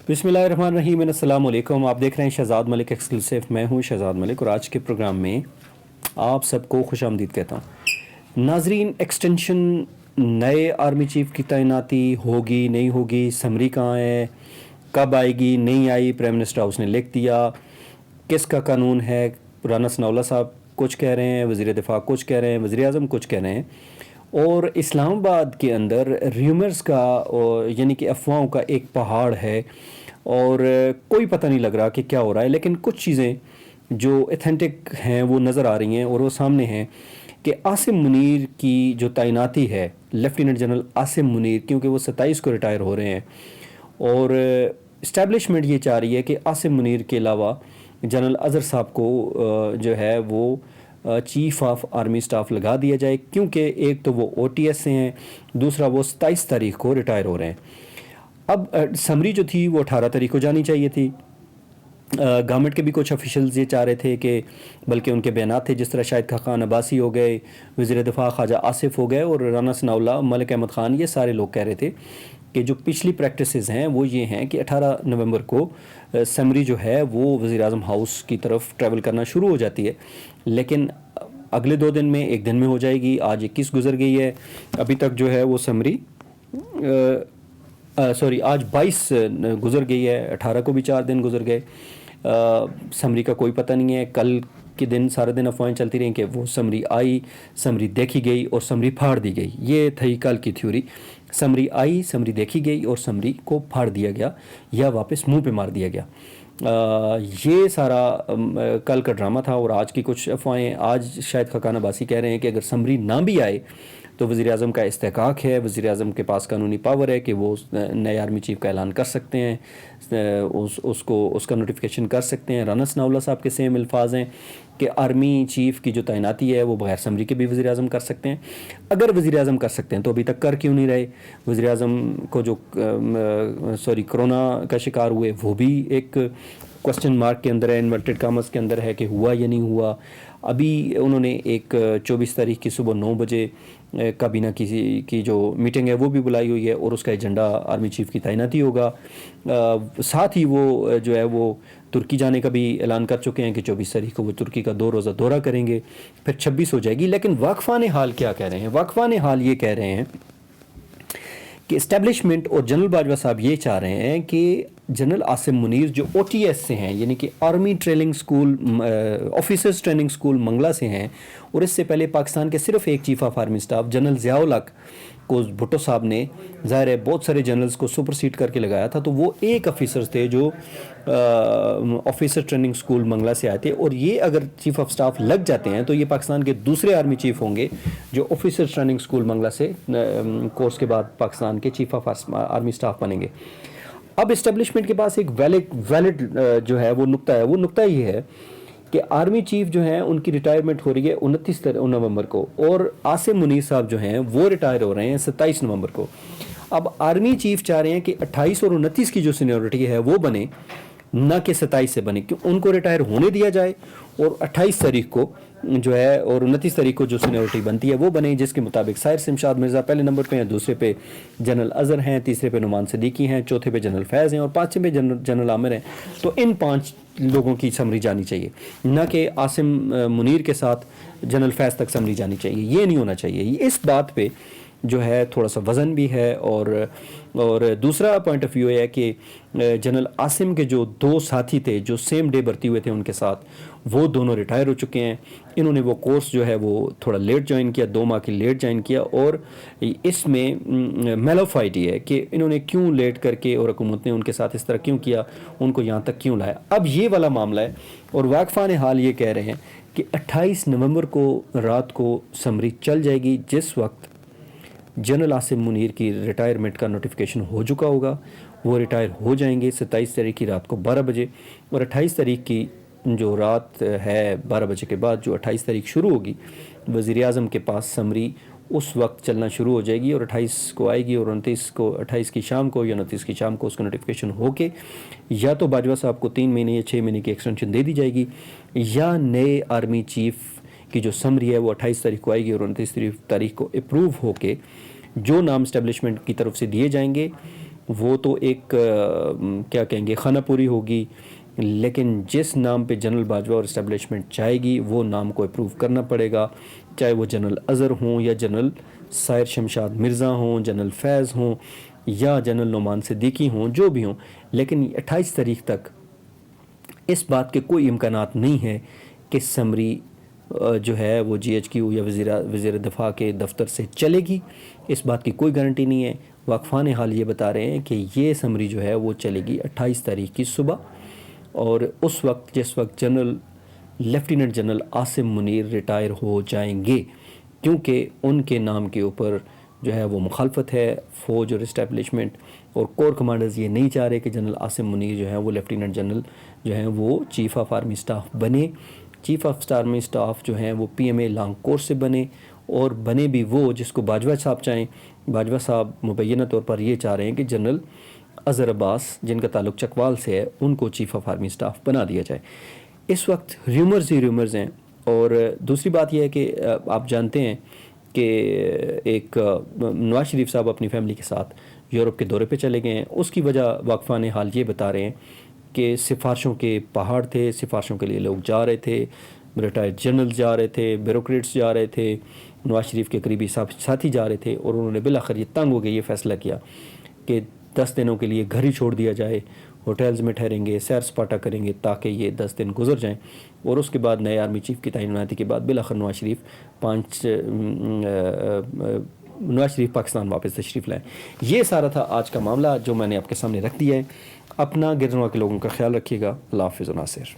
बिस्मिल्लाहिर्रहमानिर्रहीम, अस्सलाम वालेकुम। आप देख रहे हैं शहजाद मलिक एक्सक्लूसिव। मैं हूं शहजाद मलिक और आज के प्रोग्राम में आप सबको खुशामदीद कहता हूं। नाजरीन, एक्सटेंशन, नए आर्मी चीफ की तैनाती होगी नहीं होगी, समरी कहाँ है, कब आएगी, नहीं आई, प्राइम मिनिस्टर हाउस ने लिख दिया, किसका कानून है। राना सनाउल्लाह साहब कुछ कह रहे हैं, वज़ीर दिफा कुछ कह रहे हैं, वज़ीर आज़म कुछ कह रहे हैं, और इस्लामाबाद के अंदर र्यूमर्स का यानी कि अफवाहों का एक पहाड़ है और कोई पता नहीं लग रहा कि क्या हो रहा है। लेकिन कुछ चीज़ें जो ऑथेंटिक हैं वो नज़र आ रही हैं और वो सामने हैं कि आसिम मुनीर की जो तैनाती है, लेफ्टिनेंट जनरल आसिम मुनीर, क्योंकि वो 27 को रिटायर हो रहे हैं और इस्टेब्लिशमेंट ये चाह रही है कि आसिम मुनीर के अलावा जनरल अज़हर साहब को जो है वो चीफ ऑफ आर्मी स्टाफ लगा दिया जाए, क्योंकि एक तो वो OTS से हैं, दूसरा वो 27 तारीख को रिटायर हो रहे हैं। अब समरी जो थी वो 18 तारीख को जानी चाहिए थी। गवर्नमेंट के भी कुछ ऑफिशियल्स ये चाह रहे थे कि, बल्कि उनके बयानात थे, जिस तरह शाहिद खान अब्बासी हो गए, वज़ीर दिफा ख्वाजा आसिफ हो गए और राना सनाउल्लाह, मलिक अहमद ख़ान, ये सारे लोग कह रहे थे कि जो पिछली प्रैक्टिसेस हैं वो ये हैं कि 18 नवंबर को समरी जो है वो वज़ीर आज़म हाउस की तरफ ट्रैवल करना शुरू हो जाती है, लेकिन अगले 2 दिन में, एक दिन में हो जाएगी। आज 21 गुजर गई है, अभी तक जो है वो समरी सॉरी आज 22 गुजर गई है, 18 को भी 4 दिन गुजर गए। समरी का कोई पता नहीं है। कल के दिन सारे दिन अफवाहें चलती रहीं कि वो समरी आई, समरी देखी गई और समरी फाड़ दी गई। ये थी कल की थ्योरी। समरी आई, समरी देखी गई और समरी को फाड़ दिया गया या वापस मुंह पे मार दिया गया। ये सारा कल का ड्रामा था। और आज की कुछ अफवाहें, आज शायद खान अब्बासी कह रहे हैं कि अगर समरी ना भी आए तो वज़ीर आज़म का इस्तेहक़ाक़ है, वज़ीर आज़म के पास कानूनी पावर है कि वो नए आर्मी चीफ का ऐलान कर सकते हैं, उसका नोटिफिकेशन कर सकते हैं। राना सनाउल्लाह साहब के सेम अल्फाज हैं कि आर्मी चीफ की जो तैनाती है वो बगैर समरी के भी वज़ीर आज़म कर सकते हैं। अगर वज़ीर आज़म कर सकते हैं तो अभी तक कर क्यों नहीं रहे? वज़ीर आज़म को जो कोरोना का शिकार हुए वो भी एक क्वेश्चन मार्क के अंदर है, इन्वर्टेड कामर्स के अंदर है कि हुआ या नहीं हुआ। अभी उन्होंने एक 24 तारीख की सुबह 9 बजे काबीना की जो मीटिंग है वो भी बुलाई हुई है और उसका एजेंडा आर्मी चीफ की तैनाती होगा। साथ ही वो जो है वो तुर्की जाने का भी ऐलान कर चुके हैं कि 24 तारीख को वो तुर्की का 2 रोज़ा दौरा करेंगे, फिर 26 हो जाएगी। लेकिन वाकफ़ान हाल क्या कह रहे हैं? वाकफ़ान हाल ये कह रहे हैं कि इस्टेब्लिशमेंट और जनरल बाजवा साहब ये चाह रहे हैं कि जनरल आसिम मुनीर जो OTS से हैं, यानी कि army training school, officers training school Mangla से हैं, और इससे पहले पाकिस्तान के सिर्फ एक chief of army staff general Ziaul Haq को भुट्टो साहब ने, ज़ाहिर है, बहुत सारे जनरल्स को सुपरसीड करके लगाया था, तो वो एक ऑफिसर्स थे जो ऑफिसर ट्रेनिंग स्कूल मंगला से आए थे। और ये अगर चीफ ऑफ स्टाफ लग जाते हैं तो ये पाकिस्तान के दूसरे आर्मी चीफ होंगे जो ऑफिसर ट्रेनिंग स्कूल मंगला से कोर्स के बाद पाकिस्तान के चीफ ऑफ आर्मी स्टाफ बनेंगे। अब इस्टेब्लिशमेंट के पास एक वैलिड जो है वो नुक्ता है। वो नुक्ता ये है कि आर्मी चीफ जो हैं उनकी रिटायरमेंट हो रही है 29 नवंबर को, और आसिम मुनीर साहब जो हैं वो रिटायर हो रहे हैं 27 नवंबर को। अब आर्मी चीफ चाह रहे हैं कि 28 और 29 की जो सीनियरिटी है वो बने, ना कि 27 से बने, कि उनको रिटायर होने दिया जाए और 28 तारीख को जो है और 29 तारीख को जो सीनियरिटी बनती है वो बने, जिसके मुताबिक साहिर शमशाद मिर्ज़ा पहले नंबर पे हैं, दूसरे पे जनरल अज़हर हैं, तीसरे पे नुमान सिद्दीकी हैं, चौथे पे जनरल फैज़ हैं और पाँचवें पे जनरल आमिर हैं। तो इन 5 लोगों की समरी जानी चाहिए, ना कि आसिम मुनीर के साथ जनरल फैज़ तक समरी जानी चाहिए। ये नहीं होना चाहिए। इस बात पे जो है थोड़ा सा वज़न भी है। और दूसरा पॉइंट ऑफ व्यू है कि जनरल आसिम के जो 2 साथी थे जो सेम डे भर्ती हुए थे उनके साथ, वो दोनों रिटायर हो चुके हैं। इन्होंने वो कोर्स जो है वो थोड़ा लेट ज्वाइन किया, 2 माह की लेट ज्वाइन किया, और इसमें मेलोफाइड है कि इन्होंने क्यों लेट करके और हुकूमत ने उनके साथ इस तरह क्यों किया, उनको यहाँ तक क्यों लाया। अब ये वाला मामला है। और वाकफ़ान हाल ये कह रहे हैं कि 28 नवंबर को रात को समरी चल जाएगी, जिस वक्त जनरल आसिम मुनीर की रिटायरमेंट का नोटिफिकेशन हो चुका होगा। वो रिटायर हो जाएंगे 27 तारीख की रात को 12 बजे, और 28 तारीख की जो रात है 12 बजे के बाद जो 28 तारीख शुरू होगी, वज़ीर आज़म के पास समरी उस वक्त चलना शुरू हो जाएगी और 28 को आएगी और 28 की शाम को या 29 की शाम को उसका नोटिफिकेशन होके या तो बाजवा साहब को 3 महीने या 6 महीने की एक्सटेंशन दे दी जाएगी, या नए आर्मी चीफ की जो समरी है वो 28 तारीख को आएगी और 29 तारीख को अप्रूव होके जो नाम इस्टेब्लिशमेंट की तरफ से दिए जाएंगे وہ تو ایک کیا کہیں گے خانہ پوری ہوگی، لیکن جس نام پہ جنرل باجوہ اور اسٹیبلشمنٹ جائے گی وہ نام کو اپروو کرنا پڑے گا، چاہے وہ جنرل اظہر ہوں یا جنرل سائر شمشاد مرزا ہوں، جنرل فیض ہوں یا جنرل نعمان صدیقی ہوں، جو بھی ہوں. لیکن 28 تاریخ تک اس بات کے کوئی امکانات نہیں ہے کہ سمری جو ہے وہ جی ایچ کیو یا وزیر دفاع کے دفتر سے چلے گی. اس بات کی کوئی گارنٹی نہیں ہے. واقفان حال یہ بتا رہے ہیں کہ یہ سمری جو ہے وہ چلے گی 28 تاریخ کی صبح، اور اس وقت جس وقت lieutenant general Asim Munir retire ہو جائیں گے، کیونکہ ان کے نام کے اوپر جو ہے وہ مخالفت ہے فوج اور اسٹیبلشمنٹ، اور کور کمانڈرز یہ نہیں چاہ رہے کہ جنرل عاصم منیر جو ہے وہ لیفٹیننٹ جنرل جو ہیں وہ چیف آف آرمی اسٹاف بنے. چیف آف آرمی اسٹاف جو ہیں وہ P M A long course سے بنے، اور بنے بھی وہ جس کو باجوہ صاحب چاہیں. باجوہ صاحب مبینہ طور پر یہ چاہ رہے ہیں کہ جنرل اظہر عباس جن کا تعلق چکوال سے ہے ان کو چیف آف آرمی اسٹاف بنا دیا جائے. اس وقت ریومرز ہی ریومرز ہیں. اور دوسری بات یہ ہے کہ آپ جانتے ہیں کہ ایک نواز شریف صاحب اپنی فیملی کے ساتھ یورپ کے دورے پہ چلے گئے ہیں. اس کی وجہ واقفان حال یہ بتا رہے ہیں کہ سفارشوں کے پہاڑ تھے، سفارشوں کے لیے لوگ جا رہے تھے، ریٹائرڈ جنرل جا رہے تھے، بیوروکریٹس جا رہے تھے، نواز شریف کے قریبی ساتھی جا رہے تھے، اور انہوں نے بالآخر یہ تنگ ہو کے یہ فیصلہ کیا کہ 10 دنوں کے لیے گھر ہی چھوڑ دیا جائے، ہوٹلز میں ٹھہریں گے، سیر سپاٹا کریں گے تاکہ یہ 10 دن گزر جائیں. اور اس کے بعد نئے آرمی چیف کی تعیناتی کے بعد بالآخر نواز شریف پاکستان واپس تشریف لائیں. یہ سارا تھا آج کا معاملہ جو میں نے آپ کے سامنے رکھ دیا ہے. اپنا گردنوا کے لوگوں کا خیال رکھیے گا. اللہ حافظ و ناصر.